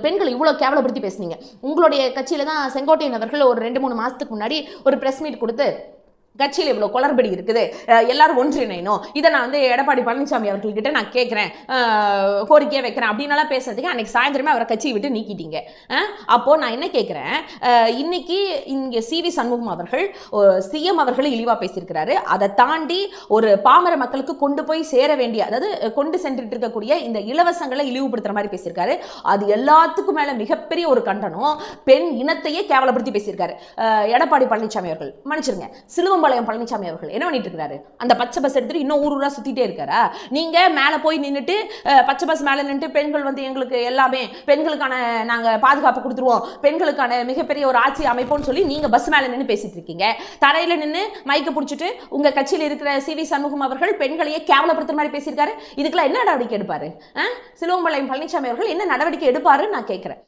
பெண்களை இவ்வளவு கேவலப்படுத்தி பேசுனீங்க. உங்களுடைய கட்சியில தான் செங்கோட்டையன் அவர்கள் ஒரு 2-3 மாசத்துக்கு முன்னாடி ஒரு பிரஸ் மீட் கொடுத்து கட்சியில் இவ்வளவு குளறுபடி இருக்குது, எல்லாரும் ஒன்றிணையணும், இதை நான் எடப்பாடி பழனிசாமி அவர்கள்கிட்ட நான் கேட்கிறேன், கோரிக்கையை வைக்கிறேன் அப்படின்னாலாம் பேசுறதுக்கு அன்னைக்கு சாயந்தரமே அவரை கட்சியை விட்டு நீக்கிட்டீங்க. அப்போ நான் என்ன கேட்கிறேன், இன்னைக்கு இங்க CV சண்முகம் அவர்கள் சிஎம் அவர்களை இழிவா பேசியிருக்கிறாரு. அதை தாண்டி ஒரு பாமர மக்களுக்கு கொண்டு போய் சேர வேண்டிய, அதாவது கொண்டு சென்றுட்டு இருக்கக்கூடிய இந்த இலவசங்களை இழிவுபடுத்துற மாதிரி பேசியிருக்காரு. அது எல்லாத்துக்கும் மேல மிகப்பெரிய ஒரு கண்டனம். பெண் இனத்தையே கேவலப்படுத்தி பேசியிருக்காரு எடப்பாடி பழனிசாமி அவர்கள். மன்னிச்சிருங்க, சிலுவம் பழனிசாமி அவர்கள் என்ன பண்ணிட்டு இருக்காரு? அந்த பச்சை பஸ் எடுத்துட்டு இன்னும் ஊரூரா சுத்திட்டே இருக்காரா? நீங்க மேல போய் நின்னுட்டு பச்சை பஸ் மேல நின்று பெண்கள் எங்களுக்கு எல்லாமே பெண்களுக்கான நாங்க பாதுகாப்பு கொடுத்துருவோம், பெண்களுக்கான மிகப்பெரிய ஒரு ஆட்சி அமைப்போம்னு சொல்லி நீங்க பஸ் மேல நின்று பேசிட்டு இருக்கீங்க. தரையில நின்று மைக்க பிடிச்சிட்டு உங்க கட்சியில் இருக்கிற CV சண்முகம் அவர்கள் பெண்களையே கேவலப்படுத்துற மாதிரி பேசியிருக்காரு. இதுக்கெல்லாம் என்ன நடவடிக்கை எடுப்பாரு? சிலுவம்பாளையம் பழனிசாமி அவர்கள் என்ன நடவடிக்கை எடுப்பாருன்னு நான் கேட்கிறேன்.